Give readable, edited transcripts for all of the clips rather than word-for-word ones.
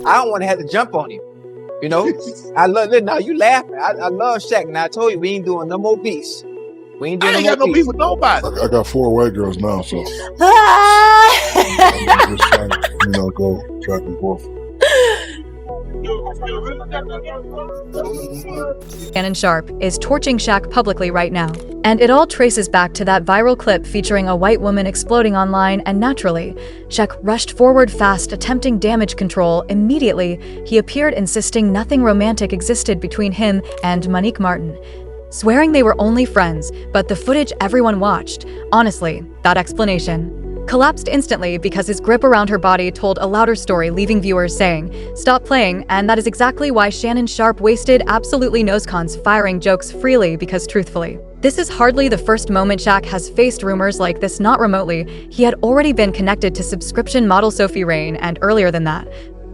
I don't want to have to jump on him. You know, I love it. Now you laughing. I love Shaq. Now I told you we ain't doing no more beefs. We ain't doing I ain't no got more no beef with nobody. I got 4 white girls now, so I'm just trying to, go back and forth. Shannon Sharpe is torching Shaq publicly right now. And it all traces back to that viral clip featuring a white woman exploding online, and naturally, Shaq rushed forward fast, attempting damage control. Immediately, he appeared, insisting nothing romantic existed between him and Monique Martin, swearing they were only friends. But the footage everyone watched, honestly, that explanation collapsed instantly because his grip around her body told a louder story, leaving viewers saying, "Stop playing," and that is exactly why Shannon Sharpe wasted absolutely no seconds firing jokes freely, because truthfully, this is hardly the first moment Shaq has faced rumors like this, not remotely. He had already been connected to subscription model Sophie Rain, and earlier than that,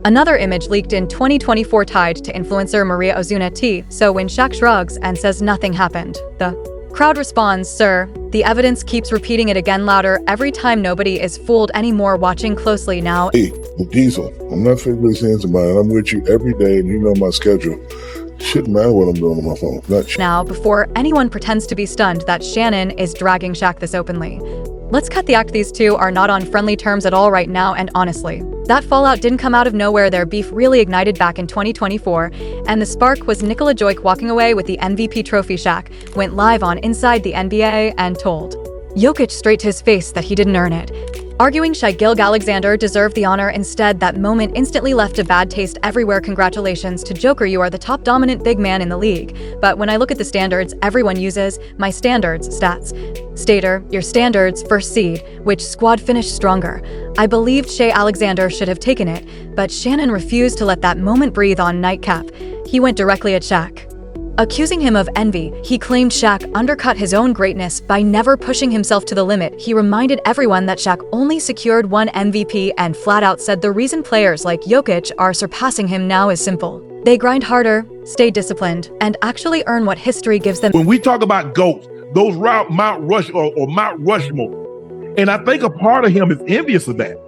another image leaked in 2024 tied to influencer Maria Ozuna T. So when Shaq shrugs and says nothing happened, the crowd responds, "Sir, the evidence keeps repeating it again louder every time. Nobody is fooled anymore." Watching closely now. Hey, the diesel. I'm not physically saying somebody. I'm with you every day, and you know my schedule. Shouldn't matter what I'm doing on my phone. Now, before anyone pretends to be stunned that Shannon is dragging Shaq this openly, let's cut the act. These two are not on friendly terms at all right now, and honestly, that fallout didn't come out of nowhere. Their beef really ignited back in 2024, and the spark was Nikola Jokic walking away with the MVP trophy. Shaq went live on Inside the NBA and told Jokic straight to his face that he didn't earn it, arguing Shai Gilgeous-Alexander deserved the honor instead. That moment instantly left a bad taste everywhere. Congratulations to Joker, you are the top dominant big man in the league. But when I look at the standards everyone uses, my standards stats. Stater, your standards, first seed, which squad finished stronger? I believed Shai Alexander should have taken it, but Shannon refused to let that moment breathe. On Nightcap, he went directly at Shaq, accusing him of envy. He claimed Shaq undercut his own greatness by never pushing himself to the limit. He reminded everyone that Shaq only secured 1 MVP and flat out said the reason players like Jokic are surpassing him now is simple. They grind harder, stay disciplined, and actually earn what history gives them. When we talk about GOATs, those Mount Rushmore or Mount Rushmore, and I think a part of him is envious of that.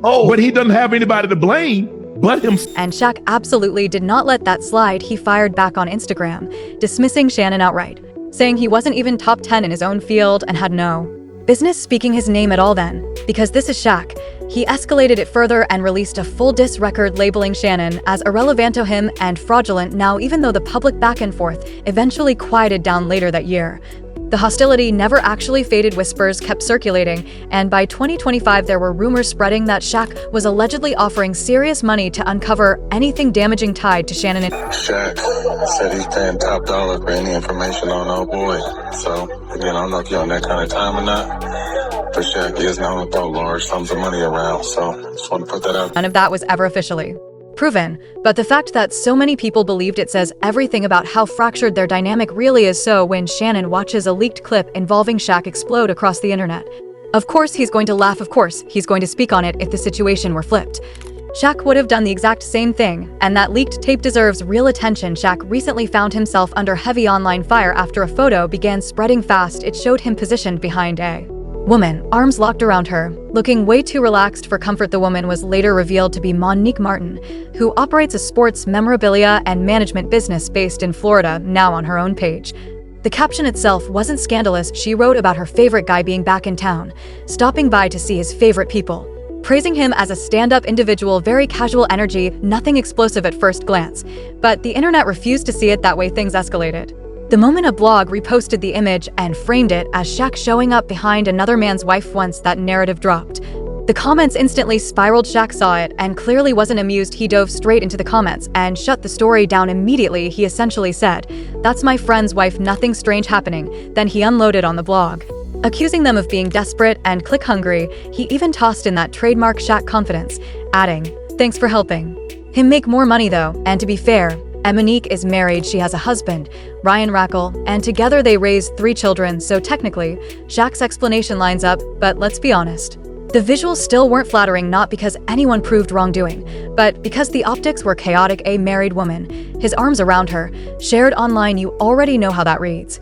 Oh, but he doesn't have anybody to blame but himself. And Shaq absolutely did not let that slide. He fired back on Instagram, dismissing Shannon outright, saying he wasn't even top 10 in his own field and had no business speaking his name at all then, because this is Shaq. He escalated it further and released a full diss record labeling Shannon as irrelevant to him and fraudulent. Now, even though the public back and forth eventually quieted down later that year, the hostility never actually faded. Whispers kept circulating, and by 2025 there were rumors spreading that Shaq was allegedly offering serious money to uncover anything damaging tied to Shannon. Shaq said he's paying top dollar for any information on old boy. So, again, I don't know if you're on that kind of time or not, but Shaq is known to throw large sums of money around, so just want to put that out. None of that was ever officially proven, but the fact that so many people believed it says everything about how fractured their dynamic really is. So when Shannon watches a leaked clip involving Shaq explode across the internet, of course he's going to laugh, of course he's going to speak on it. If the situation were flipped, Shaq would have done the exact same thing, and that leaked tape deserves real attention. Shaq recently found himself under heavy online fire after a photo began spreading fast. It showed him positioned behind a woman, arms locked around her, looking way too relaxed for comfort. The woman was later revealed to be Monique Martin, who operates a sports memorabilia and management business based in Florida. Now on her own page, the caption itself wasn't scandalous. She wrote about her favorite guy being back in town, stopping by to see his favorite people, praising him as a stand-up individual. Very casual energy, nothing explosive at first glance, but the internet refused to see it that way. Things escalated the moment a blog reposted the image and framed it as Shaq showing up behind another man's wife. Once that narrative dropped, the comments instantly spiraled. Shaq saw it and clearly wasn't amused. He dove straight into the comments and shut the story down immediately. He essentially said, "That's my friend's wife, nothing strange happening." Then he unloaded on the blog, accusing them of being desperate and click-hungry. He even tossed in that trademark Shaq confidence, adding, "Thanks for helping him make more money though." And to be fair, Monique is married. She has a husband, Ryan Rackle, and together they raised 3 children, so technically, Shaq's explanation lines up. But let's be honest, the visuals still weren't flattering, not because anyone proved wrongdoing, but because the optics were chaotic. A married woman, his arms around her, shared online. You already know how that reads,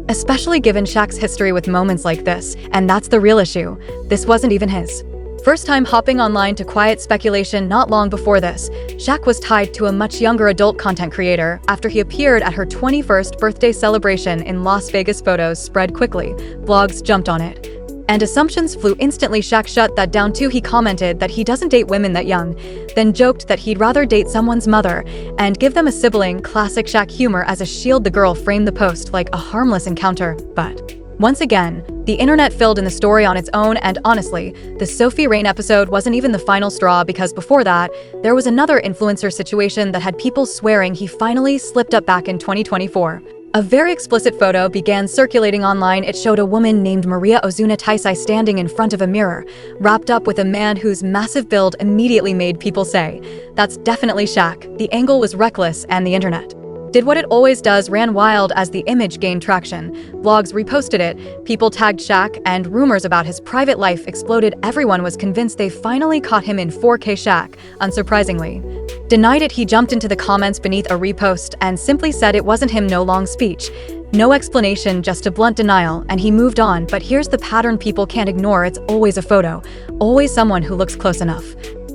especially given Shaq's history with moments like this. And that's the real issue. This wasn't even his First time hopping online to quiet speculation not long before this, Shaq was tied to a much younger adult content creator after he appeared at her 21st birthday celebration in Las Vegas. Photos spread quickly. Blogs jumped on it. And assumptions flew instantly. Shaq shut that down too. He commented that he doesn't date women that young, then joked that he'd rather date someone's mother and give them a sibling. Classic Shaq humor as a shield. The girl framed the post like a harmless encounter, but once again, the internet filled in the story on its own, and honestly, the Sophie Rain episode wasn't even the final straw, because before that, there was another influencer situation that had people swearing he finally slipped up back in 2024. A very explicit photo began circulating online. It showed a woman named Maria Ozuna Taisai standing in front of a mirror, wrapped up with a man whose massive build immediately made people say, "That's definitely Shaq." The angle was reckless, and the internet did what it always does, ran wild as the image gained traction. Blogs reposted it, people tagged Shaq, and rumors about his private life exploded. Everyone was convinced they finally caught him in 4K. Shaq, unsurprisingly, denied it. He jumped into the comments beneath a repost and simply said it wasn't him. No long speech, no explanation, just a blunt denial, and he moved on. But here's the pattern people can't ignore. It's always a photo, always someone who looks close enough,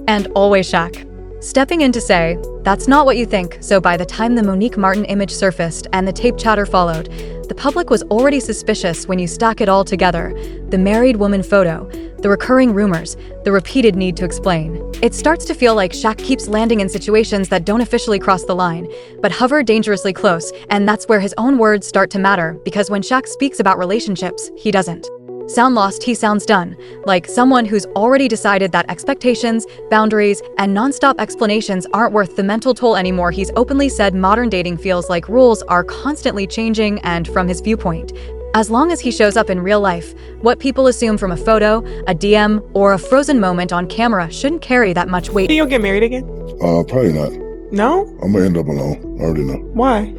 and always Shaq stepping in to say, "That's not what you think." So by the time the Monique Martin image surfaced and the tape chatter followed, the public was already suspicious. When you stack it all together, the married woman photo, the recurring rumors, the repeated need to explain, it starts to feel like Shaq keeps landing in situations that don't officially cross the line, but hover dangerously close. And that's where his own words start to matter, because when Shaq speaks about relationships, he doesn't sound lost, he sounds done, like someone who's already decided that expectations, boundaries, and non-stop explanations aren't worth the mental toll anymore. He's openly said modern dating feels like rules are constantly changing, and from his viewpoint, as long as he shows up in real life, what people assume from a photo, a DM, or a frozen moment on camera shouldn't carry that much weight. Do you get married again? Probably not. No? I'm gonna end up alone. I already know. Why?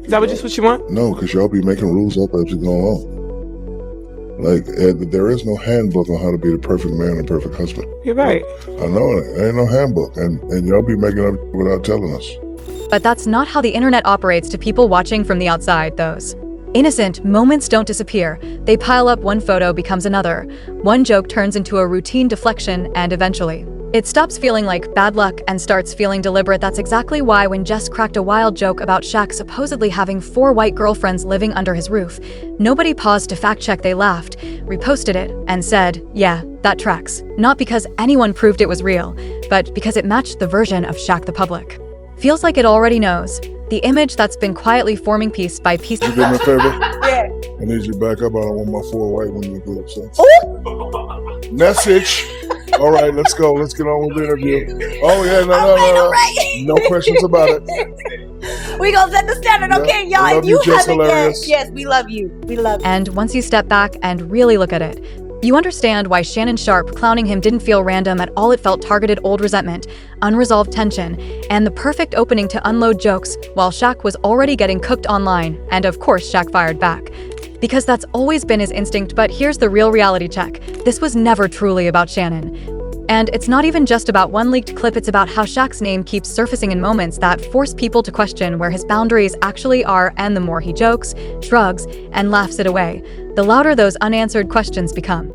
Is that just what you want? No, because y'all be making rules up as you go along. Like, there is no handbook on how to be the perfect man and perfect husband. You're right. I know it. There ain't no handbook. And y'all be making up without telling us. But that's not how the internet operates to people watching from the outside. Those innocent moments don't disappear. They pile up. One photo becomes another. One joke turns into a routine deflection, and eventually, it stops feeling like bad luck and starts feeling deliberate. That's exactly why when Jess cracked a wild joke about Shaq supposedly having 4 white girlfriends living under his roof, nobody paused to fact check. They laughed, reposted it, and said, "Yeah, that tracks." Not because anyone proved it was real, but because it matched the version of Shaq the public feels like it already knows. The image that's been quietly forming piece by piece. You do me a favor? Yeah. I need you to back up. I don't want my 4 white women to get upset. Message. All right, let's go. Let's get on with the interview. Oh, yeah, no. No questions about it. We gonna set the standard, okay, y'all? If you haven't yet, yes, we love you. We love you. And once you step back and really look at it, you understand why Shannon Sharpe clowning him didn't feel random at all. It felt targeted. Old resentment, unresolved tension, and the perfect opening to unload jokes while Shaq was already getting cooked online. And of course, Shaq fired back, because that's always been his instinct. But here's the real reality check. This was never truly about Shannon. And it's not even just about one leaked clip. It's about how Shaq's name keeps surfacing in moments that force people to question where his boundaries actually are. And the more he jokes, shrugs, and laughs it away, the louder those unanswered questions become.